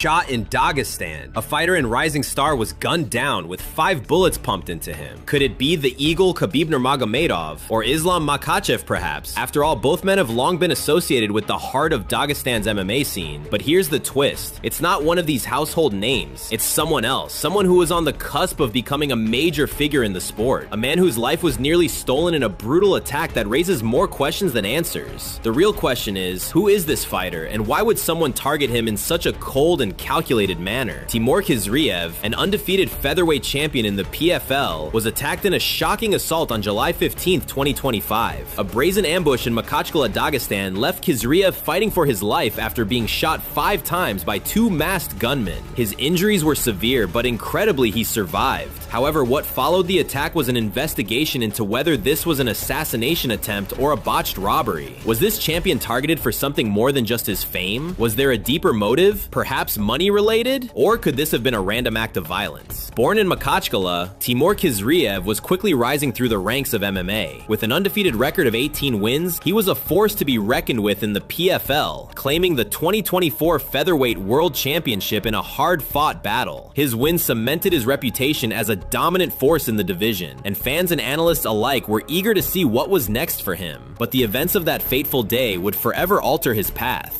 Shot in Dagestan. A fighter and rising star was gunned down with 5 bullets pumped into him. Could it be the Eagle Khabib Nurmagomedov or Islam Makhachev perhaps? After all, both men have long been associated with the heart of Dagestan's MMA scene. But here's the twist. It's not one of these household names. It's someone else. Someone who was on the cusp of becoming a major figure in the sport. A man whose life was nearly stolen in a brutal attack that raises more questions than answers. The real question is, who is this fighter and why would someone target him in such a cold and calculated manner? Timur Khizriev, an undefeated featherweight champion in the PFL, was attacked in a shocking assault on July 15, 2025. A brazen ambush in Makhachkala, Dagestan left Khizriev fighting for his life after being shot 5 times by 2 masked gunmen. His injuries were severe, but incredibly he survived. However, what followed the attack was an investigation into whether this was an assassination attempt or a botched robbery. Was this champion targeted for something more than just his fame? Was there a deeper motive? Perhaps money related? Or could this have been a random act of violence? Born in Makhachkala, Timur Khizriev was quickly rising through the ranks of MMA. With an undefeated record of 18 wins, he was a force to be reckoned with in the PFL, claiming the 2024 Featherweight World Championship in a hard-fought battle. His win cemented his reputation as a dominant force in the division, and fans and analysts alike were eager to see what was next for him. But the events of that fateful day would forever alter his path.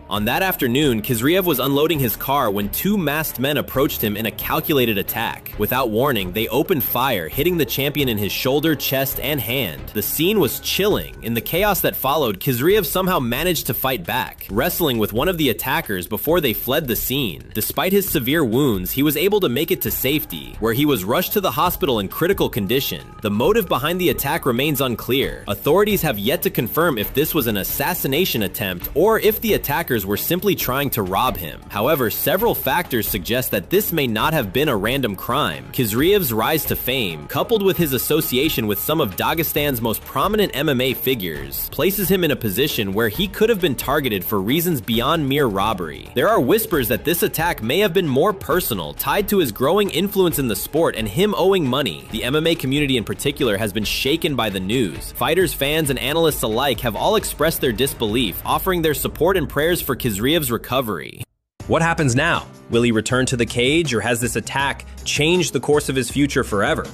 On that afternoon, Khizriev was unloading his car when 2 masked men approached him in a calculated attack. Without warning, they opened fire, hitting the champion in his shoulder, chest, and hand. The scene was chilling. In the chaos that followed, Khizriev somehow managed to fight back, wrestling with one of the attackers before they fled the scene. Despite his severe wounds, he was able to make it to safety, where he was rushed to the hospital in critical condition. The motive behind the attack remains unclear. Authorities have yet to confirm if this was an assassination attempt or if the attackers were simply trying to rob him. However, several factors suggest that this may not have been a random crime. Khizriev's rise to fame, coupled with his association with some of Dagestan's most prominent MMA figures, places him in a position where he could have been targeted for reasons beyond mere robbery. There are whispers that this attack may have been more personal, tied to his growing influence in the sport and him owing money. The MMA community in particular has been shaken by the news. Fighters, fans, and analysts alike have all expressed their disbelief, offering their support and prayers for Khizriev's recovery. What happens now? Will he return to the cage, or has this attack changed the course of his future forever?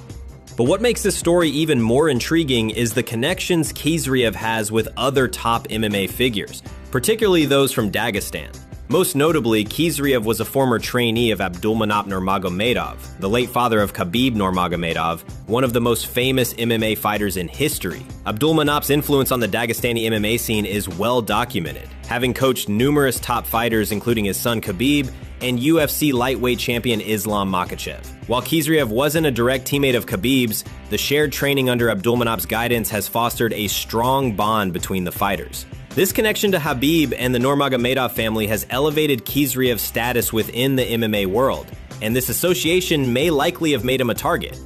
But what makes this story even more intriguing is the connections Khizriev has with other top MMA figures, particularly those from Dagestan. Most notably, Khizriev was a former trainee of Abdulmanap Nurmagomedov, the late father of Khabib Nurmagomedov, one of the most famous MMA fighters in history. Abdulmanap's influence on the Dagestani MMA scene is well documented, having coached numerous top fighters including his son Khabib and UFC lightweight champion Islam Makhachev. While Khizriev wasn't a direct teammate of Khabib's, the shared training under Abdulmanap's guidance has fostered a strong bond between the fighters. This connection to Khabib and the Nurmagomedov family has elevated Khizriev's status within the MMA world, and this association may likely have made him a target.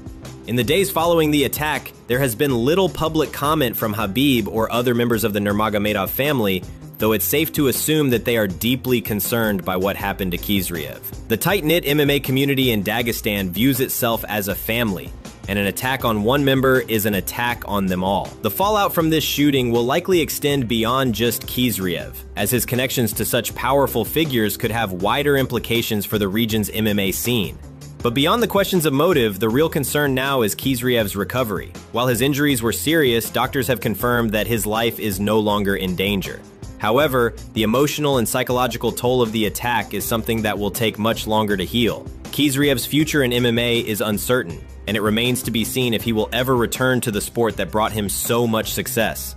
In the days following the attack, there has been little public comment from Khabib or other members of the Nurmagomedov family, though it's safe to assume that they are deeply concerned by what happened to Khizriev. The tight-knit MMA community in Dagestan views itself as a family, and an attack on one member is an attack on them all. The fallout from this shooting will likely extend beyond just Khizriev, as his connections to such powerful figures could have wider implications for the region's MMA scene. But beyond the questions of motive, the real concern now is Khizriev's recovery. While his injuries were serious, doctors have confirmed that his life is no longer in danger. However, the emotional and psychological toll of the attack is something that will take much longer to heal. Khizriev's future in MMA is uncertain, and it remains to be seen if he will ever return to the sport that brought him so much success.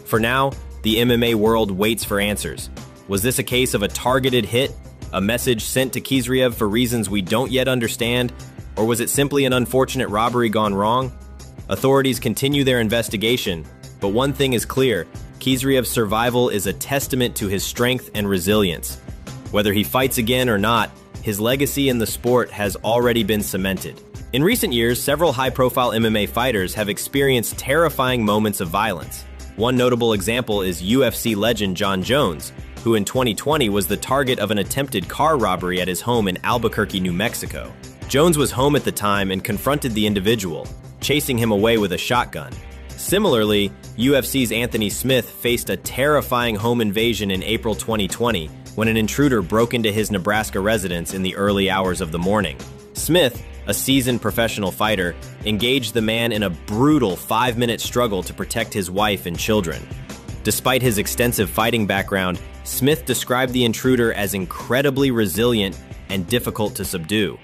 For now, the MMA world waits for answers. Was this a case of a targeted hit, a message sent to Khizriev for reasons we don't yet understand, or was it simply an unfortunate robbery gone wrong? Authorities continue their investigation, but one thing is clear: Khizriev's survival is a testament to his strength and resilience. Whether he fights again or not, his legacy in the sport has already been cemented. In recent years, several high-profile MMA fighters have experienced terrifying moments of violence. One notable example is UFC legend Jon Jones, who in 2020 was the target of an attempted car robbery at his home in Albuquerque, New Mexico. Jones was home at the time and confronted the individual, chasing him away with a shotgun. Similarly, UFC's Anthony Smith faced a terrifying home invasion in April 2020 when an intruder broke into his Nebraska residence in the early hours of the morning. Smith, a seasoned professional fighter, engaged the man in a brutal 5-minute struggle to protect his wife and children. Despite his extensive fighting background, Smith described the intruder as incredibly resilient and difficult to subdue.